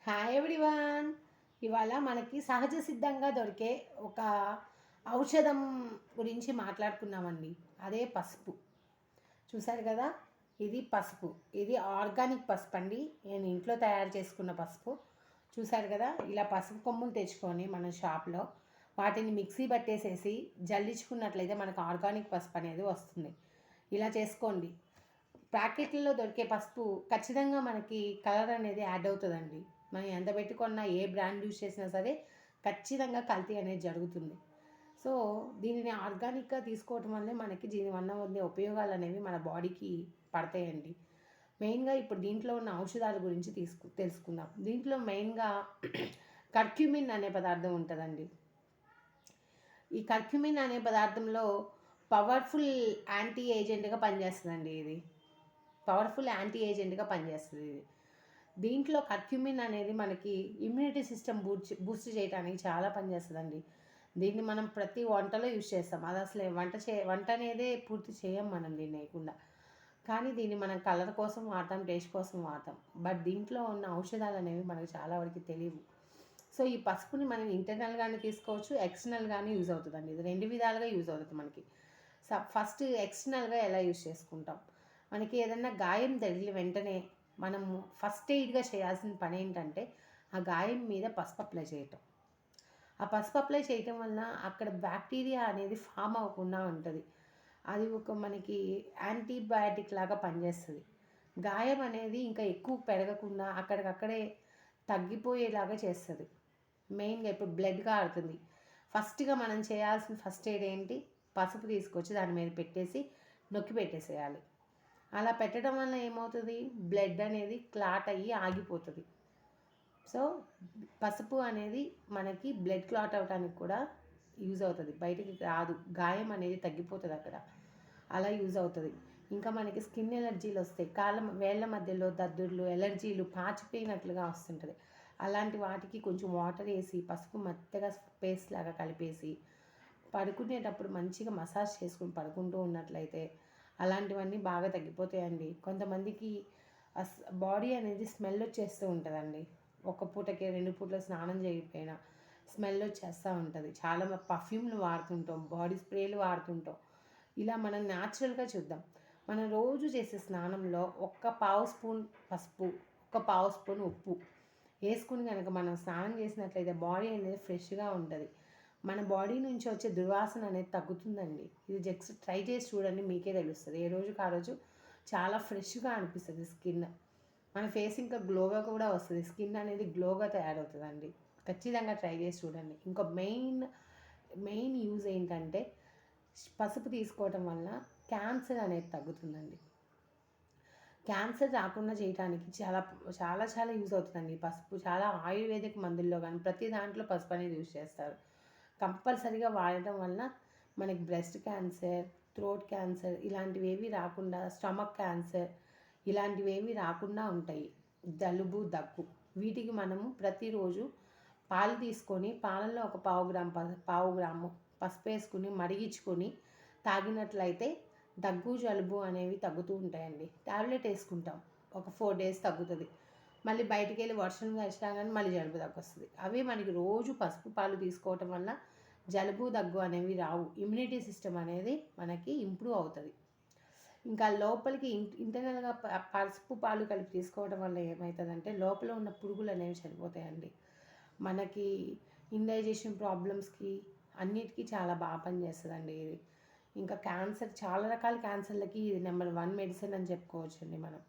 Hi everyone. ఇవాళ మనకి సహజ సిద్ధంగా దొరికే ఒక ఔషధం గురించి మాట్లాడుకున్నామండి. అదే పసుపు. చూసారు కదా, ఇది పసుపు. ఇది ఆర్గానిక్ పసుపు అండి. నేను ఇంట్లో తయారు చేసుకున్న పసుపు. చూసారు కదా, ఇలా పసుపు కొమ్ములు తెచ్చుకొని మన షాప్లో వాటిని మిక్సీ పట్టేసేసి జల్లించుకున్నట్లయితే మనకు ఆర్గానిక్ పసుపు అనేది వస్తుంది. ఇలా చేసుకోండి. ప్యాకెట్లలో దొరికే పసుపు ఖచ్చితంగా మనకి కలర్ అనేది యాడ్ అవుతుందండి. మనం ఎంత పెట్టుకున్నా, ఏ బ్రాండ్ యూజ్ చేసినా సరే ఖచ్చితంగా కల్తీ అనేది జరుగుతుంది. సో దీనిని ఆర్గానిక్గా తీసుకోవటం వల్లే మనకి దీనివల్ల ఉండే ఉపయోగాలు అనేవి మన బాడీకి పడతాయండి. మెయిన్గా ఇప్పుడు దీంట్లో ఉన్న ఔషధాల గురించి తెలుసుకుందాం. దీంట్లో మెయిన్గా కర్క్యూమిన్ అనే పదార్థం ఉంటుందండి. ఈ కర్క్యూమిన్ అనే పదార్థంలో పవర్ఫుల్ యాంటీ ఏజెంట్గా పనిచేస్తుందండి. ఇది పవర్ఫుల్ యాంటీ ఏజెంట్గా పనిచేస్తుంది. ఇది దీంట్లో కర్క్యూమిన్ అనేది మనకి ఇమ్యూనిటీ సిస్టమ్ బూస్ట్ చేయడానికి చాలా పనిచేస్తుందండి. దీన్ని మనం ప్రతి వంటలో యూజ్ చేస్తాం. అది అసలు వంట అనేదే పూర్తి చేయం మనం దీన్ని వేయకుండా. కానీ దీన్ని మనం కలర్ కోసం వాడతాం, టేస్ట్ కోసం వాడతాం. బట్ దీంట్లో ఉన్న ఔషధాలు అనేవి మనకు చాలా వరకు తెలియవు. సో ఈ పసుపుని మనం ఇంటర్నల్గానే తీసుకోవచ్చు, ఎక్స్టర్నల్గానే యూజ్ అవుతుందండి. ఇది రెండు విధాలుగా యూజ్ అవుతుంది మనకి. ఫస్ట్ ఎక్స్టర్నల్గా ఎలా యూజ్ చేసుకుంటాం, మనకి ఏదన్నా గాయం తగిలి వెంటనే మనము ఫస్ట్ ఎయిడ్గా చేయాల్సిన పని ఏంటంటే ఆ గాయం మీద పసుపు అప్లై చేయటం. ఆ పసుపు అప్లై చేయటం వలన అక్కడ బ్యాక్టీరియా అనేది ఫామ్ అవ్వకుండా ఉంటుంది. అది ఒక మనకి యాంటీబయాటిక్ లాగా పనిచేస్తుంది. గాయం అనేది ఇంకా ఎక్కువ పెరగకుండా అక్కడికక్కడే తగ్గిపోయేలాగా చేస్తుంది. మెయిన్గా ఇప్పుడు బ్లడ్ కారుతుంది, ఫస్ట్గా మనం చేయాల్సిన ఫస్ట్ ఎయిడ్ ఏంటి, పసుపు తీసుకొచ్చి దాని మీద పెట్టేసి నొక్కి పెట్టేసేయాలి. అలా పెట్టడం వల్ల ఏమవుతుంది, బ్లడ్ అనేది క్లాట్ అయ్యి ఆగిపోతుంది. సో పసుపు అనేది మనకి బ్లడ్ క్లాట్ అవ్వడానికి కూడా యూజ్ అవుతుంది, బయటికి రాదు, గాయం అనేది తగ్గిపోతుంది అక్కడ, అలా యూజ్ అవుతుంది. ఇంకా మనకి స్కిన్ ఎలర్జీలు వస్తాయి, వేళ్ళ మధ్యలో దద్దుర్లు, ఎలర్జీలు పాచిపోయినట్లుగా వస్తుంటుంది. అలాంటి వాటికి కొంచెం వాటర్ వేసి పసుపు మెత్తగా పేస్ట్ లాగా కలిపేసి పడుకునేటప్పుడు మంచిగా మసాజ్ చేసుకుని పడుకుంటూ ఉన్నట్లయితే అలాంటివన్నీ బాగా తగ్గిపోతాయండి. కొంతమందికి బాడీ అనేది స్మెల్ వచ్చేస్తూ ఉంటుందండి. ఒక పూటకి 2 పూటలు స్నానం చేయకపోయినా స్మెల్ వచ్చేస్తూ ఉంటుంది. చాలా పర్ఫ్యూమ్లు వాడుతుంటాం, బాడీ స్ప్రేలు వాడుతుంటాం. ఇలా మనం న్యాచురల్గా చూద్దాం. మనం రోజు చేసే స్నానంలో 1/2 స్పూన్ పసుపు, 1/2 స్పూన్ ఉప్పు వేసుకుని కనుక మనం స్నానం చేసినట్లయితే బాడీ అనేది ఫ్రెష్గా ఉంటుంది. మన బాడీ నుంచి వచ్చే దుర్వాసన అనేది తగ్గుతుందండి. ఇది జస్ట్ ట్రై చేసి చూడండి, మీకే తెలుస్తుంది. ఏ రోజుకి ఆ రోజు చాలా ఫ్రెష్గా అనిపిస్తుంది స్కిన్. మన ఫేస్ ఇంకా గ్లోగా కూడా వస్తుంది, స్కిన్ అనేది గ్లోగా తయారవుతుందండి. ఖచ్చితంగా ట్రై చేసి చూడండి. ఇంకో మెయిన్ యూజ్ ఏంటంటే పసుపు తీసుకోవటం వల్ల క్యాన్సర్ అనేది తగ్గుతుందండి. క్యాన్సర్ రాకుండా చేయడానికి చాలా చాలా చాలా యూజ్ అవుతుందండి పసుపు. చాలా ఆయుర్వేదిక్ మందుల్లో కానీ ప్రతి దాంట్లో పసుపు అనేది యూజ్ చేస్తారు. కంపల్సరీగా వాడటం వల్ల మనకి బ్రెస్ట్ క్యాన్సర్, థ్రోట్ క్యాన్సర్ ఇలాంటివి ఏవి రాకుండా, స్టమక్ క్యాన్సర్ ఇలాంటివి ఏవి రాకుండా ఉంటాయి. జలుబు, దగ్గు వీటికి మనము ప్రతిరోజు పాలు తీసుకొని పాలల్లో ఒక పావు గ్రాము పసుపు వేసుకుని మరిగించుకొని తాగినట్లయితే దగ్గు, జలుబు అనేవి తగ్గుతూ ఉంటాయండి. ట్యాబ్లెట్ వేసుకుంటాం, ఒక 4 days తగ్గుతుంది. మళ్ళీ బయటికి వెళ్ళి వర్షం కానీ మళ్ళీ జలుబు దగ్గు వస్తుంది. అవి మనకి రోజు పసుపు పాలు తీసుకోవటం వల్ల జలుబు, దగ్గు అనేవి రావు. ఇమ్యూనిటీ సిస్టమ్ అనేది మనకి ఇంప్రూవ్ అవుతుంది. ఇంకా లోపలికి ఇంటర్నల్గా పసుపు పాలు కలిపి తీసుకోవడం వల్ల ఏమవుతుందంటే లోపల ఉన్న పురుగులు అనేవి చనిపోతాయండి. మనకి ఇండైజెషన్ ప్రాబ్లమ్స్కి అన్నిటికీ చాలా బాగా పనిచేస్తుందండి ఇది. ఇంకా క్యాన్సర్, చాలా రకాల క్యాన్సర్లకి ఇది నెంబర్ 1 మెడిసిన్ అని చెప్పుకోవచ్చండి మనం.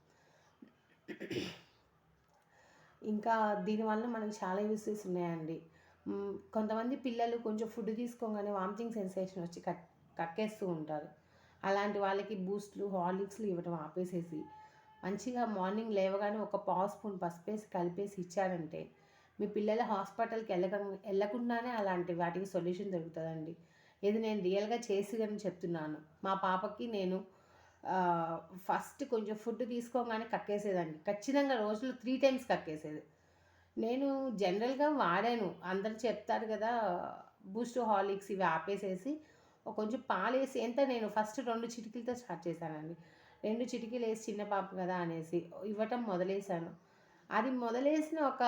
ఇంకా దీనివల్ల మనకు చాలా యూసెస్ ఉన్నాయండి. కొంతమంది పిల్లలు కొంచెం ఫుడ్ తీసుకోగానే వామిటింగ్ సెన్సేషన్ వచ్చి కక్కేస్తూ ఉంటారు. అలాంటి వాళ్ళకి బూస్ట్లు, హార్లిక్స్లు ఇవ్వడం ఆపేసేసి మంచిగా మార్నింగ్ లేవగానే 1/2 స్పూన్ పసుపు వేసి కలిపేసి ఇచ్చారంటే మీ పిల్లల హాస్పిటల్కి వెళ్ళకుండానే అలాంటి వాటికి సొల్యూషన్ దొరుకుతుందండి. ఇది నేను రియల్గా చేసి కానీ చెప్తున్నాను. మా పాపకి నేను ఫస్ట్ కొంచెం ఫుడ్ తీసుకోగానే కక్కేసేదండి. ఖచ్చితంగా రోజులో 3 times కక్కేసేది. నేను జనరల్గా వాడాను, అందరు చెప్తారు కదా బూస్ట్, హార్లిక్స్ ఇవి ఆపేసేసి కొంచెం పాలేసి నేను ఫస్ట్ 2 చిటికీలతో స్టార్ట్ చేశానండి. 2 చిటికీలు వేసి చిన్న పాప కదా అనేసి ఇవ్వటం మొదలేసాను. అది మొదలేసిన ఒక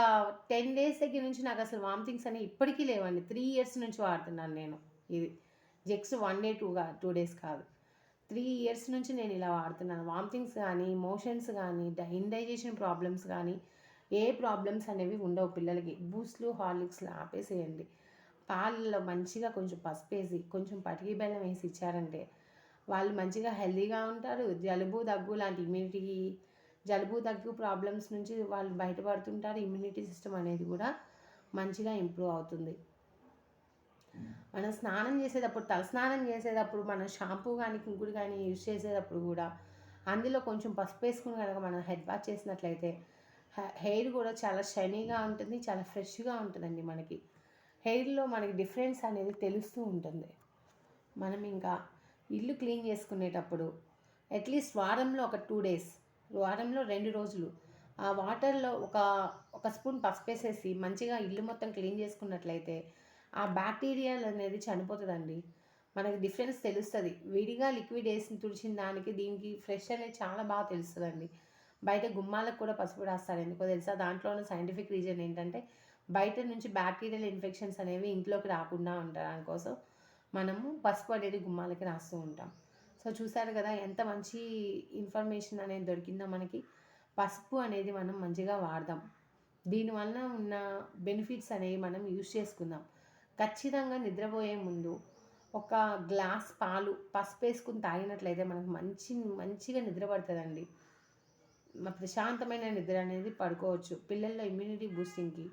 10 డేస్ దగ్గర నుంచి నాకు అసలు వామిటింగ్స్ అనేవి ఇప్పటికీ లేవండి. 3 ఇయర్స్ నుంచి వాడుతున్నాను నేను ఇది. జస్ట్ 1 డే 2 డేస్ కాదు. 3 ఇయర్స్ నుంచి నేను ఇలా వాడుతున్నాను. వామిటింగ్స్ కానీ, మోషన్స్ కానీ, ఇండైజెషన్ ప్రాబ్లమ్స్ కానీ, ఏ ప్రాబ్లమ్స్ అనేవి ఉండవు పిల్లలకి. బూస్ట్లు, హార్లిక్స్లు ఆపేసేయండి. పాలలో మంచిగా కొంచెం పసుపేసి, కొంచెం పటికి బెల్లం వేసి ఇచ్చారంటే వాళ్ళు మంచిగా హెల్తీగా ఉంటారు. జలుబు, దగ్గు లాంటి జలుబు, దగ్గు ప్రాబ్లమ్స్ నుంచి వాళ్ళు బయటపడుతుంటారు. ఇమ్యూనిటీ సిస్టమ్ అనేది కూడా మంచిగా ఇంప్రూవ్ అవుతుంది. మనం స్నానం చేసేటప్పుడు, తలస్నానం చేసేటప్పుడు మనం షాంపూ కానీ, కుంకుడు కానీ యూజ్ చేసేటప్పుడు కూడా అందులో కొంచెం పసుపు వేసుకుని కనుక మనం హెడ్ వాష్ చేసినట్లయితే హెయిర్ కూడా చాలా షైనీగా ఉంటుంది, చాలా ఫ్రెష్గా ఉంటుందండి. మనకి హెయిర్లో మనకి డిఫరెన్స్ అనేది తెలుస్తూ ఉంటుంది. మనం ఇంకా ఇల్లు క్లీన్ చేసుకునేటప్పుడు అట్లీస్ట్ వారంలో ఒక 2 డేస్, వారంలో 2 రోజులు ఆ వాటర్లో ఒక స్పూన్ పసుపు వేసేసి మంచిగా ఇల్లు మొత్తం క్లీన్ చేసుకున్నట్లయితే ఆ బ్యాక్టీరియాలు అనేది చనిపోతుందండి. మనకి డిఫరెన్స్ తెలుస్తుంది. విడిగా లిక్విడ్ వేసి తుడిచిన దానికి దీనికి ఫ్రెష్ అనేది చాలా బాగా తెలుస్తుందండి. బయట గుమ్మాలకు కూడా పసుపు రాస్తారు, ఎందుకో తెలుసా? దాంట్లోనే సైంటిఫిక్ రీజన్ ఏంటంటే బయట నుంచి బ్యాక్టీరియల్ ఇన్ఫెక్షన్స్ అనేవి ఇంట్లోకి రాకుండా ఉండడానికి కోసం మనము పసుపు అనేది గుమ్మాలకి రాస్తూ ఉంటాం. సో చూసారు కదా ఎంత మంచి ఇన్ఫర్మేషన్ అనేది దొరికిందో మనకి. పసుపు అనేది మనం మంచిగా వాడదాం. దీనివల్ల ఉన్న బెనిఫిట్స్ అనేవి మనం యూజ్ చేసుకుందాం. ఖచ్చితంగా నిద్రపోయే ముందు ఒక గ్లాస్ పాలు పసుపు వేసుకుని తాగినట్లయితే మనకు మంచిగా నిద్ర పడుతుందండి. ప్రశాంతమైన నిద్ర అనేది పడుకోవచ్చు. పిల్లల్లో ఇమ్యూనిటీ బూస్టింగ్కి,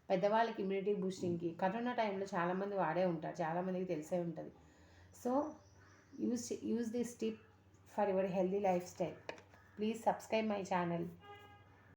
పెద్దవాళ్ళకి ఇమ్యూనిటీ బూస్టింగ్కి కరోనా టైంలో చాలామంది వాడే ఉంటారు, చాలామందికి తెలిసే ఉంటుంది. So use this tip for your healthy life style. Please subscribe my channel.